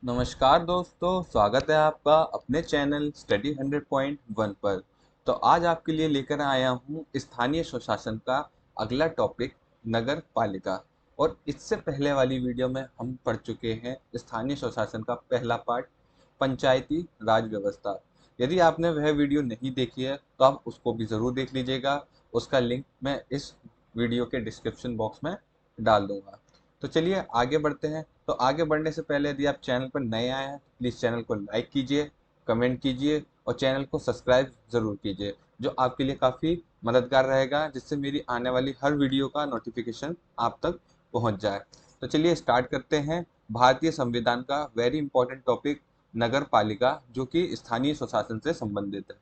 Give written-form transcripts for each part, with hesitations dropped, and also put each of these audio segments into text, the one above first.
नमस्कार दोस्तों, स्वागत है आपका अपने चैनल स्टडी 100.1 पर। तो आज आपके लिए लेकर आया हूँ स्थानीय स्वशासन का अगला टॉपिक, नगर पालिका। और इससे पहले वाली वीडियो में हम पढ़ चुके हैं स्थानीय स्वशासन का पहला पार्ट, पंचायती राज व्यवस्था। यदि आपने वह वीडियो नहीं देखी है तो आप उसको भी ज़रूर देख लीजिएगा। उसका लिंक मैं इस वीडियो के डिस्क्रिप्शन बॉक्स में डाल दूंगा। तो चलिए आगे बढ़ते हैं। तो आगे बढ़ने से पहले यदि आप चैनल पर नए आए हैं तो प्लीज़ चैनल को लाइक कीजिए, कमेंट कीजिए और चैनल को सब्सक्राइब ज़रूर कीजिए, जो आपके लिए काफ़ी मददगार रहेगा, जिससे मेरी आने वाली हर वीडियो का नोटिफिकेशन आप तक पहुंच जाए। तो चलिए स्टार्ट करते हैं। भारतीय संविधान का वेरी इंपॉर्टेंट टॉपिक, नगर पालिका, जो कि स्थानीय स्वशासन से संबंधित है।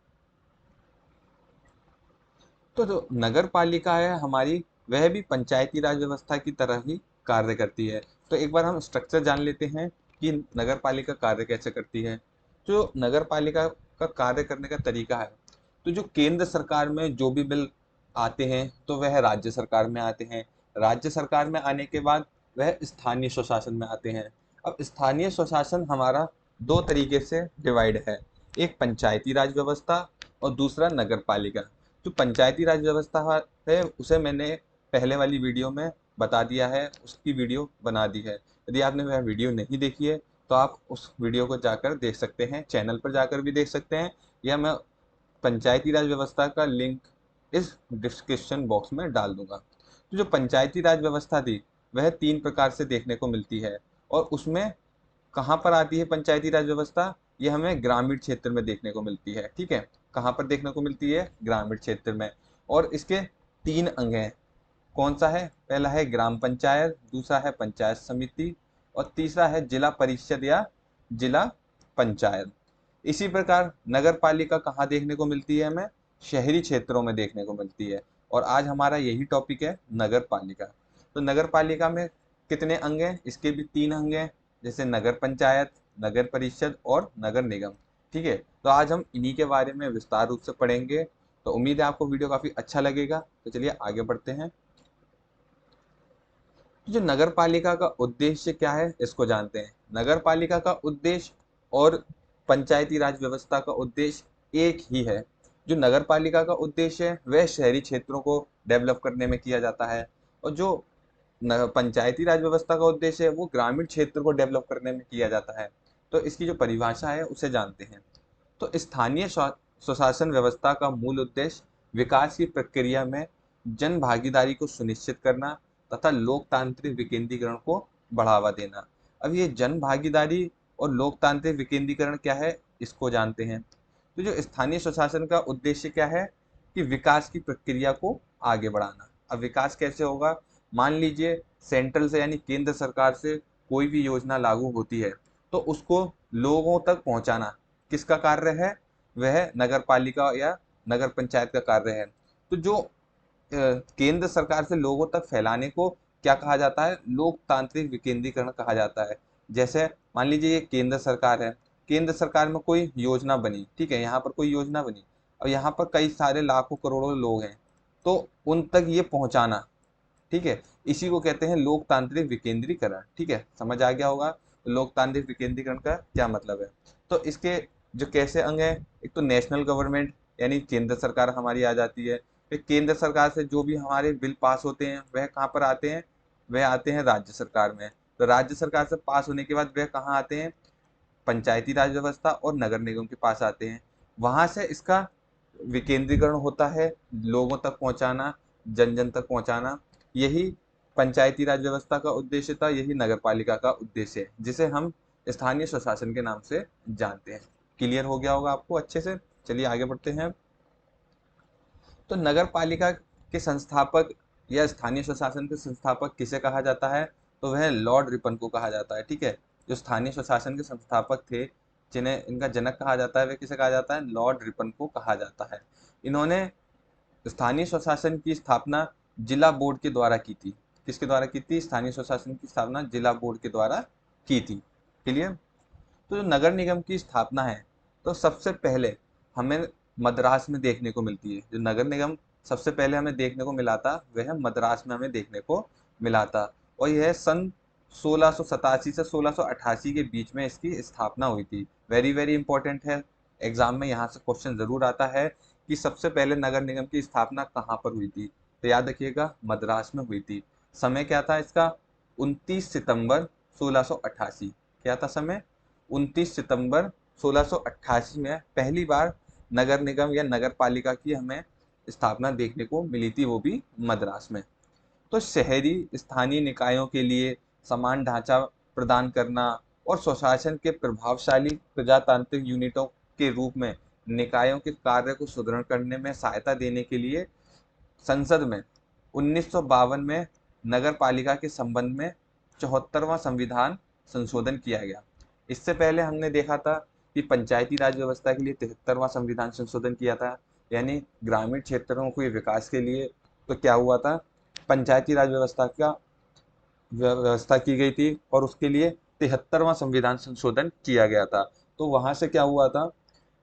तो जो नगर पालिका है हमारी, वह भी पंचायती राज व्यवस्था की तरह ही कार्य करती है। तो एक बार हम स्ट्रक्चर जान लेते हैं कि नगर पालिका कार्य कैसे करती है। जो नगर पालिका का कार्य करने का तरीका है, तो जो केंद्र सरकार में जो भी बिल आते हैं तो वह राज्य सरकार में आते हैं। राज्य सरकार में आने के बाद वह स्थानीय स्वशासन में आते हैं। अब स्थानीय स्वशासन हमारा दो तरीके से डिवाइड है, एक पंचायती राज व्यवस्था और दूसरा नगर पालिका। जो पंचायती राज व्यवस्था है उसे मैंने पहले वाली वीडियो में बता दिया है, उसकी वीडियो बना दी है। यदि आपने वह वीडियो नहीं देखी है तो आप उस वीडियो को जाकर देख सकते हैं, चैनल पर जाकर भी देख सकते हैं, या मैं पंचायती राज व्यवस्था का लिंक इस डिस्क्रिप्शन बॉक्स में डाल दूंगा। तो जो पंचायती राज व्यवस्था थी वह तीन प्रकार से देखने को मिलती है। और उसमें कहाँ पर आती है पंचायती राज व्यवस्था, ये हमें ग्रामीण क्षेत्र में देखने को मिलती है। ठीक है, कहाँ पर देखने को मिलती है? ग्रामीण क्षेत्र में। और इसके तीन अंग हैं। कौन सा है? पहला है ग्राम पंचायत, दूसरा है पंचायत समिति और तीसरा है जिला परिषद या जिला पंचायत। इसी प्रकार नगर पालिका कहाँ देखने को मिलती है? हमें शहरी क्षेत्रों में देखने को मिलती है। और आज हमारा यही टॉपिक है, नगर पालिका। तो नगर पालिका में कितने अंग हैं? इसके भी तीन अंग हैं, जैसे नगर पंचायत, नगर परिषद और नगर निगम। ठीक है, तो आज हम इन्हीं के बारे में विस्तार रूप से पढ़ेंगे। तो उम्मीद है आपको वीडियो काफी अच्छा लगेगा। तो चलिए आगे बढ़ते हैं। तो जो नगर पालिका का उद्देश्य क्या है, इसको जानते हैं। नगर पालिका का उद्देश्य और पंचायती राज व्यवस्था का उद्देश्य एक ही है। जो नगर पालिका का उद्देश्य है वह शहरी क्षेत्रों को डेवलप करने में किया जाता है, और जो पंचायती राज व्यवस्था का उद्देश्य है वो ग्रामीण क्षेत्र को डेवलप करने में किया जाता है। तो इसकी जो परिभाषा है उसे जानते हैं। तो स्थानीय स्वशासन व्यवस्था का मूल उद्देश्य विकास की प्रक्रिया में जन भागीदारी को सुनिश्चित करना तथा लोकतांत्रिक विकेंद्रीकरण को बढ़ावा देना। अब ये जन भागीदारी और लोकतांत्रिक विकेंद्रीकरण क्या है, इसको जानते हैं। तो जो स्थानीय स्वशासन का उद्देश्य क्या है कि विकास की प्रक्रिया को आगे बढ़ाना। अब विकास कैसे होगा? मान लीजिए सेंट्रल से यानी केंद्र सरकार से कोई भी योजना लागू होती है तो उसको लोगों तक पहुंचाना किसका कार्य है? वह नगर पालिका या नगर पंचायत का कार्य है। तो जो केंद्र सरकार से लोगों तक फैलाने को क्या कहा जाता है? लोकतांत्रिक विकेंद्रीकरण कहा जाता है। जैसे मान लीजिए ये केंद्र सरकार है, केंद्र सरकार में कोई योजना बनी, ठीक है, यहाँ पर कोई योजना बनी और यहाँ पर कई सारे लाखों करोड़ों लोग हैं, तो उन तक ये पहुंचाना, ठीक है, इसी को कहते हैं लोकतांत्रिक विकेंद्रीकरण। ठीक है, समझ आ गया होगा लोकतांत्रिक विकेंद्रीकरण का क्या मतलब है। तो इसके जो कैसे अंग है, एक तो नेशनल गवर्नमेंट यानी केंद्र सरकार हमारी आ जाती है। फिर केंद्र सरकार से जो भी हमारे बिल पास होते हैं वह कहाँ पर आते हैं? वह आते हैं राज्य सरकार में। तो राज्य सरकार से पास होने के बाद वह कहाँ आते हैं? पंचायती राज व्यवस्था और नगर निगम के पास आते हैं। वहां से इसका विकेंद्रीकरण होता है, लोगों तक पहुंचाना, जन जन तक पहुंचाना। यही पंचायती राज व्यवस्था का उद्देश्य था, यही नगर पालिका का उद्देश्य है, जिसे हम स्थानीय स्वशासन के नाम से जानते हैं। क्लियर हो गया होगा आपको अच्छे से। चलिए आगे बढ़ते हैं। तो नगर पालिका के संस्थापक या स्थानीय स्वशासन के संस्थापक किसे कहा जाता है? तो वह लॉर्ड रिपन को कहा जाता है। ठीक है, जो स्थानीय स्वशासन के संस्थापक थे, जिन्हें इनका जनक कहा जाता है, वह किसे कहा जाता है? लॉर्ड रिपन को कहा जाता है। इन्होंने स्थानीय स्वशासन की स्थापना जिला बोर्ड के द्वारा की थी। किसके द्वारा की थी? स्थानीय स्वशासन की स्थापना जिला बोर्ड के द्वारा की थी। क्लियर? तो जो नगर निगम की स्थापना है, तो सबसे पहले हमें मद्रास में देखने को मिलती है। जो नगर निगम सबसे पहले हमें देखने को मिला था वह मद्रास में हमें देखने को मिला था, और यह सन 1687 से 1688 के बीच में इसकी स्थापना हुई थी। वेरी वेरी इंपॉर्टेंट है, एग्जाम में यहाँ से क्वेश्चन जरूर आता है कि सबसे पहले नगर निगम की स्थापना कहाँ पर हुई थी। तो याद रखिएगा मद्रास में हुई थी। समय क्या था इसका? 29 सितंबर 1688। क्या था समय? 29 सितंबर 1688 में पहली बार नगर निगम या नगर पालिका की हमें स्थापना देखने को मिली थी, वो भी मद्रास में। तो शहरी स्थानीय निकायों के लिए समान ढांचा प्रदान करना और स्वशासन के प्रभावशाली प्रजातांत्रिक यूनिटों के रूप में निकायों के कार्य को सुदृढ़ करने में सहायता देने के लिए संसद में 1952 में नगर पालिका के संबंध में 74वां संविधान संशोधन किया गया। इससे पहले हमने देखा था कि पंचायती राज व्यवस्था के लिए 73वां संविधान संशोधन किया था, यानी ग्रामीण क्षेत्रों के विकास के लिए। तो क्या हुआ था? पंचायती राज व्यवस्था की गई थी और उसके लिए 73वां संविधान संशोधन किया गया था। तो वहां से क्या हुआ था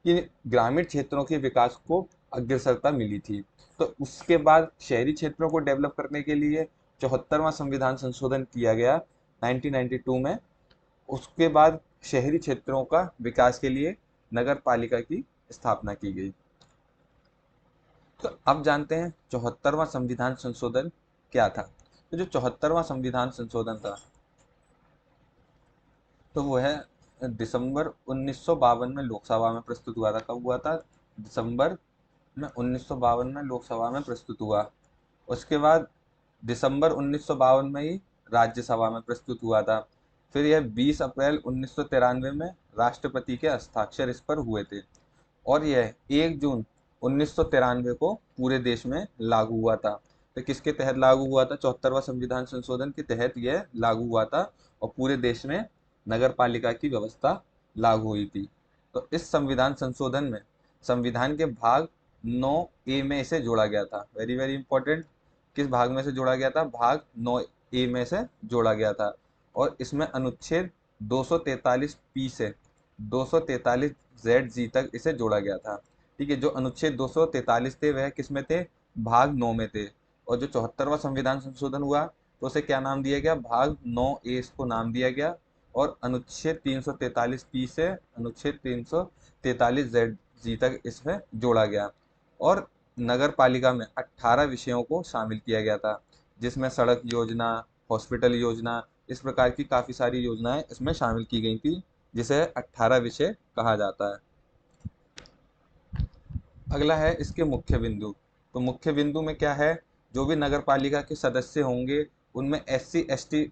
कि ग्रामीण क्षेत्रों के विकास को अग्रसरता मिली थी। तो उसके बाद शहरी क्षेत्रों को डेवलप करने के लिए 74वां संविधान संशोधन किया गया 1992 में। उसके बाद शहरी क्षेत्रों का विकास के लिए नगर पालिका की स्थापना की गई। तो अब जानते हैं 74वां संविधान संशोधन क्या था। तो जो 74वां संविधान संशोधन था तो वो है दिसंबर 1952 में लोकसभा में प्रस्तुत हुआ था। कब हुआ था? दिसंबर में 1952 में लोकसभा में प्रस्तुत हुआ। उसके बाद दिसंबर 1952 में ही राज्यसभा में प्रस्तुत हुआ था। फिर यह 20 अप्रैल 1993 में राष्ट्रपति के हस्ताक्षर इस पर हुए थे और यह 1 जून 1993 को पूरे देश में लागू हुआ था। तो किसके तहत लागू हुआ था? 74वां संविधान संशोधन के तहत यह लागू हुआ था और पूरे देश में नगर पालिका की व्यवस्था लागू हुई थी। तो इस संविधान संशोधन में संविधान के भाग 9A में इसे जोड़ा गया था। वेरी वेरी इंपॉर्टेंट, किस भाग में से जोड़ा गया था? भाग 9A में से जोड़ा गया था और इसमें अनुच्छेद 243 से 243ZG तक इसे जोड़ा गया था। ठीक है, जो अनुच्छेद 243 थे वह किस में थे? भाग 9 में थे। और जो 74वां संविधान संशोधन हुआ तो उसे क्या नाम दिया गया? भाग 9A इसको नाम दिया गया और अनुच्छेद 343P से अनुच्छेद 343ZG तक इसमें जोड़ा गया। और नगर पालिका में 18 विषयों को शामिल किया गया था, जिसमें सड़क योजना, हॉस्पिटल योजना, इस प्रकार की काफ़ी सारी योजनाएं इसमें शामिल की गई थी, जिसे 18 विषय कहा जाता है। अगला है इसके मुख्य बिंदु। तो मुख्य बिंदु में क्या है? जो भी नगर पालिका के सदस्य होंगे उनमें SC ST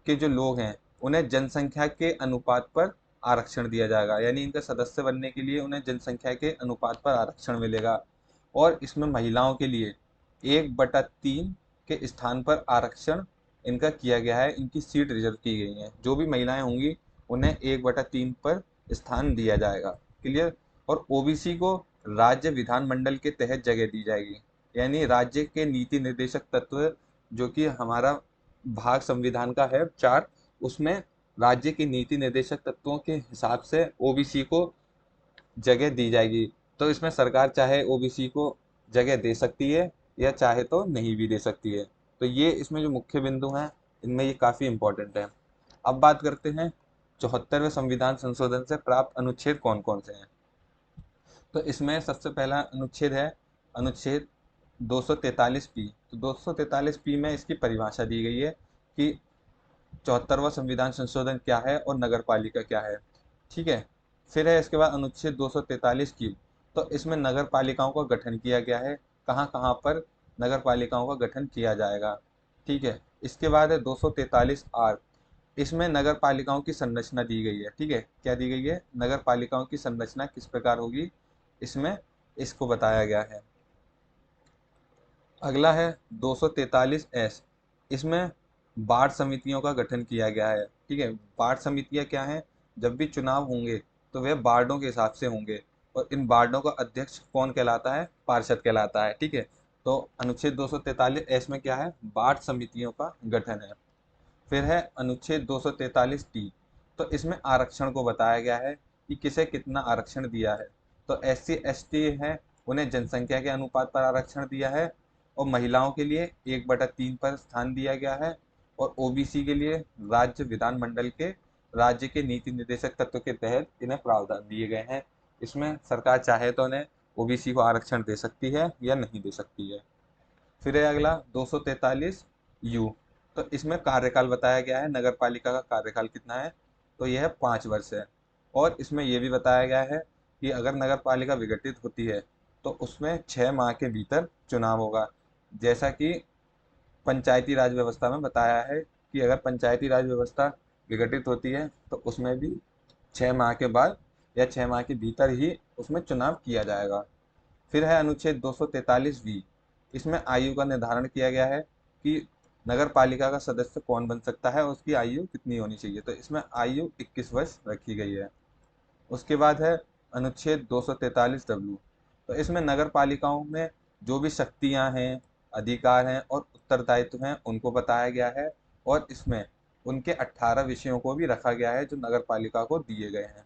के जो लोग हैं उन्हें जनसंख्या के अनुपात पर आरक्षण दिया जाएगा, यानी इनका सदस्य बनने के लिए उन्हें जनसंख्या के अनुपात पर आरक्षण मिलेगा। और इसमें महिलाओं के लिए 1/3 के स्थान पर आरक्षण इनका किया गया है, इनकी सीट रिजर्व की गई है। जो भी महिलाएं होंगी उन्हें 1/3 पर स्थान दिया जाएगा। क्लियर? और OBC को राज्य विधानमंडल के तहत जगह दी जाएगी, यानी राज्य के नीति निर्देशक तत्व जो कि हमारा भाग संविधान का है 4, उसमें राज्य के नीति निर्देशक तत्वों के हिसाब से OBC को जगह दी जाएगी। तो इसमें सरकार चाहे OBC को जगह दे सकती है या चाहे तो नहीं भी दे सकती है। तो ये इसमें जो मुख्य बिंदु हैं इनमें ये काफ़ी इंपॉर्टेंट है। अब बात करते हैं 74वें संविधान संशोधन से प्राप्त अनुच्छेद कौन कौन से हैं। तो इसमें सबसे पहला अनुच्छेद है अनुच्छेद 243P। तो 243P में इसकी परिभाषा दी गई है कि 74वां संविधान संशोधन क्या है और नगर पालिका क्या है। ठीक है, फिर है इसके बाद अनुच्छेद 243Q। तो इसमें नगर पालिकाओं का गठन किया गया है, कहाँ कहाँ पर नगर पालिकाओं का गठन किया जाएगा। ठीक है, इसके बाद है 243R। इसमें नगर पालिकाओं की संरचना दी गई है। ठीक है, क्या दी गई है? नगर पालिकाओं की संरचना किस प्रकार होगी, इसमें इसको बताया गया है। अगला है 243S। इसमें वार्ड समितियों का गठन किया गया है। ठीक है, वार्ड समितियां क्या हैं? जब भी चुनाव होंगे तो वे वार्डों के हिसाब से होंगे और इन वार्डों का अध्यक्ष कौन कहलाता है? पार्षद कहलाता है। ठीक है, तो अनुच्छेद 243S में क्या है? वार्ड समितियों का गठन है। फिर है अनुच्छेद 243T। तो इसमें आरक्षण को बताया गया है कि किसे कितना आरक्षण दिया है। तो SC ST है, उन्हें जनसंख्या के अनुपात पर आरक्षण दिया है और महिलाओं के लिए 1/3 पर स्थान दिया गया है और ओबीसी के लिए राज्य विधानमंडल के राज्य के नीति निर्देशक तत्व के तहत इन्हें प्रावधान दिए गए हैं। इसमें सरकार चाहे तो उन्हें ओबीसी को आरक्षण दे सकती है या नहीं दे सकती है। फिर है अगला 243 यू। तो इसमें कार्यकाल बताया गया है, नगर पालिका का कार्यकाल कितना है, तो यह 5 वर्ष है। और इसमें यह भी बताया गया है कि अगर नगर पालिका विघटित होती है तो उसमें 6 माह के भीतर चुनाव होगा। जैसा कि पंचायती राज व्यवस्था में बताया है कि अगर पंचायती राज व्यवस्था विघटित होती है तो उसमें भी 6 माह के बाद या 6 माह के भीतर ही उसमें चुनाव किया जाएगा। फिर है अनुच्छेद 243 वी। इसमें आयु का निर्धारण किया गया है कि नगर पालिका का सदस्य कौन बन सकता है, उसकी आयु कितनी होनी चाहिए। तो इसमें आयु 21 वर्ष रखी गई है। उसके बाद है अनुच्छेद 243 डब्ल्यू। तो इसमें नगर पालिकाओं में जो भी शक्तियां हैं, अधिकार हैं और उत्तरदायित्व हैं उनको बताया गया है। और इसमें उनके 18 विषयों को भी रखा गया है जो नगर पालिका को दिए गए हैं।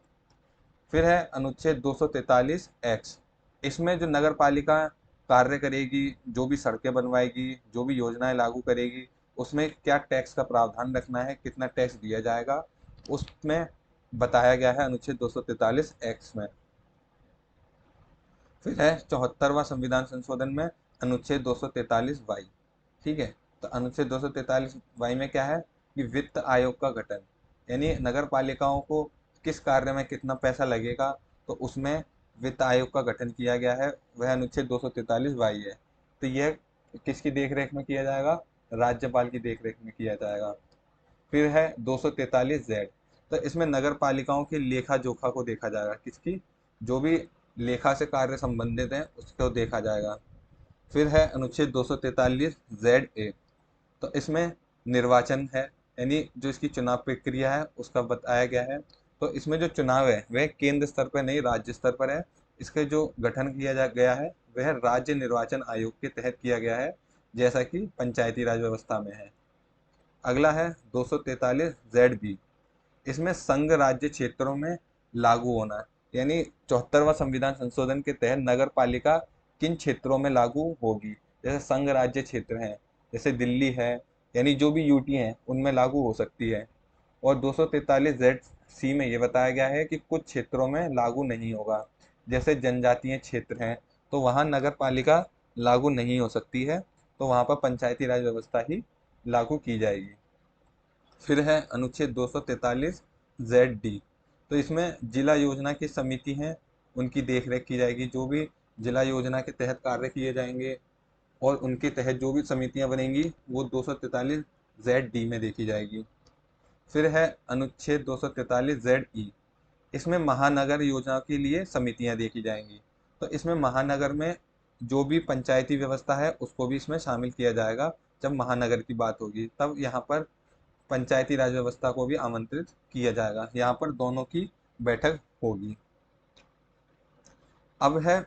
फिर है अनुच्छेद 243 एक्स। इसमें जो नगर पालिका कार्य करेगी, जो भी सड़कें बनवाएगी, जो भी योजनाएं लागू करेगी, उसमें क्या टैक्स का प्रावधान रखना है, कितना टैक्स दिया जाएगा, उसमें बताया गया है अनुच्छेद 243 एक्स में। फिर है 74वां संविधान संशोधन में अनुच्छेद 243 वाई। ठीक है, तो अनुच्छेद 243 वाई में क्या है कि वित्त आयोग का गठन, यानी नगर पालिकाओं को किस कार्य में कितना पैसा लगेगा, तो उसमें वित्त आयोग का गठन किया गया है, वह अनुच्छेद 243 वाई है। तो यह किसकी देखरेख में किया जाएगा, राज्यपाल की देखरेख में किया जाएगा। फिर है 243 जेड। तो इसमें नगर पालिकाओं की लेखा जोखा को देखा जाएगा, किसकी, जो भी लेखा से कार्य संबंधित है उसको देखा जाएगा। फिर है अनुच्छेद 243 जेड ए। तो इसमें निर्वाचन है, यानी जो इसकी चुनाव प्रक्रिया है उसका बताया गया है। तो इसमें जो चुनाव है वह केंद्र स्तर पर नहीं, राज्य स्तर पर है। इसके जो गठन किया जा गया है वह राज्य निर्वाचन आयोग के तहत किया गया है, जैसा कि पंचायती राज व्यवस्था में है। अगला है 243 जेड बी। इसमें संघ राज्य क्षेत्रों में लागू होना, यानी 74वां संविधान संशोधन के तहत नगर पालिका किन क्षेत्रों में लागू होगी। जैसे संघ राज्य क्षेत्र हैं, जैसे दिल्ली है, यानी जो भी यूटी हैं उनमें लागू हो सकती है। और 243 जेड सी में ये बताया गया है कि कुछ क्षेत्रों में लागू नहीं होगा, जैसे जनजातीय क्षेत्र हैं तो वहाँ नगर पालिका लागू नहीं हो सकती है, तो वहाँ पर पंचायती राज व्यवस्था ही लागू की जाएगी। फिर है अनुच्छेद 243 जेड डी। तो इसमें जिला योजना की समिति हैं, उनकी देखरेख की जाएगी, जो भी जिला योजना के तहत कार्य किए जाएंगे और उनके तहत जो भी समितियां बनेंगी वो 243 जेड डी में देखी जाएगी। फिर है अनुच्छेद 243 जेड ई। इसमें महानगर योजना के लिए समितियां देखी जाएंगी। तो इसमें महानगर में जो भी पंचायती व्यवस्था है उसको भी इसमें शामिल किया जाएगा। जब महानगर की बात होगी तब यहाँ पर पंचायती राज व्यवस्था को भी आमंत्रित किया जाएगा, यहाँ पर दोनों की बैठक होगी। अब है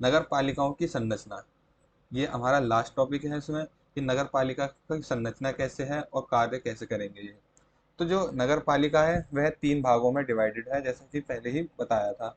नगर पालिकाओं की संरचना। ये हमारा लास्ट टॉपिक है इसमें कि नगर पालिका की संरचना कैसे है और कार्य कैसे करेंगे ये। तो जो नगर पालिका है वह 3 भागों में डिवाइडेड है, जैसा कि पहले ही बताया था।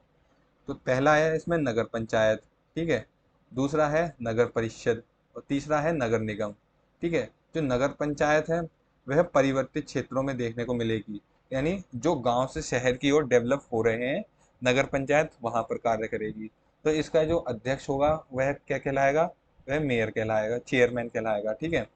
तो पहला है इसमें नगर पंचायत, ठीक है, दूसरा है नगर परिषद और तीसरा है नगर निगम। ठीक है, जो नगर पंचायत है वह परिवर्तित क्षेत्रों में देखने को मिलेगी, यानी जो गांव से शहर की ओर डेवलप हो रहे हैं नगर पंचायत वहां पर कार्य करेगी। तो इसका जो अध्यक्ष होगा वह क्या कहलाएगा, वह मेयर कहलाएगा, चेयरमैन कहलाएगा। ठीक है,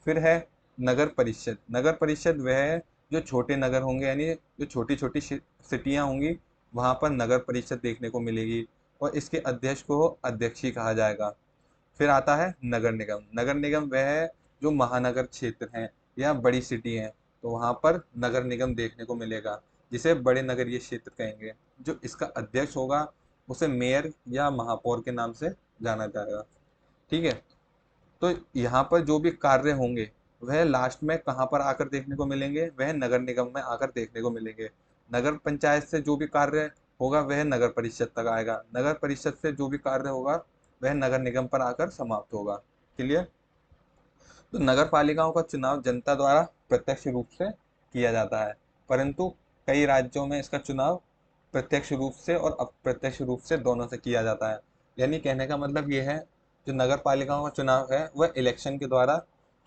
फिर है नगर परिषद। नगर परिषद वह है जो छोटे नगर होंगे, यानी जो छोटी छोटी सिटियां होंगी वहां पर नगर परिषद देखने को मिलेगी और इसके अध्यक्ष को अध्यक्षी कहा जाएगा। फिर आता है नगर निगम। नगर निगम वह है जो महानगर क्षेत्र हैं या बड़ी सिटी हैं, तो वहां पर नगर निगम देखने को मिलेगा, जिसे बड़े नगरीय क्षेत्र कहेंगे। जो इसका अध्यक्ष होगा उसे मेयर या महापौर के नाम से जाना जाएगा। ठीक है, तो यहाँ पर जो भी कार्य होंगे वह लास्ट में कहाँ पर आकर देखने को मिलेंगे, वह नगर निगम में आकर देखने को मिलेंगे। नगर पंचायत से जो भी कार्य होगा वह नगर परिषद तक आएगा, नगर परिषद से जो भी कार्य होगा वह नगर निगम पर आकर समाप्त होगा। क्लियर। तो नगर पालिकाओं का चुनाव जनता द्वारा प्रत्यक्ष रूप से किया जाता है, परंतु कई राज्यों में इसका चुनाव प्रत्यक्ष रूप से और अप्रत्यक्ष रूप से दोनों से किया जाता है। यानी कहने का मतलब ये है जो नगर पालिकाओं का चुनाव है वह इलेक्शन के द्वारा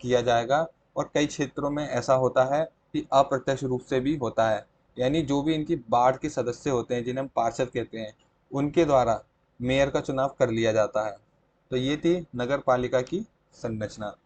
किया जाएगा, और कई क्षेत्रों में ऐसा होता है कि अप्रत्यक्ष रूप से भी होता है, यानी जो भी इनकी वार्ड के सदस्य होते हैं जिन्हें हम पार्षद कहते हैं, उनके द्वारा मेयर का चुनाव कर लिया जाता है। तो ये थी नगर पालिका की संरचना।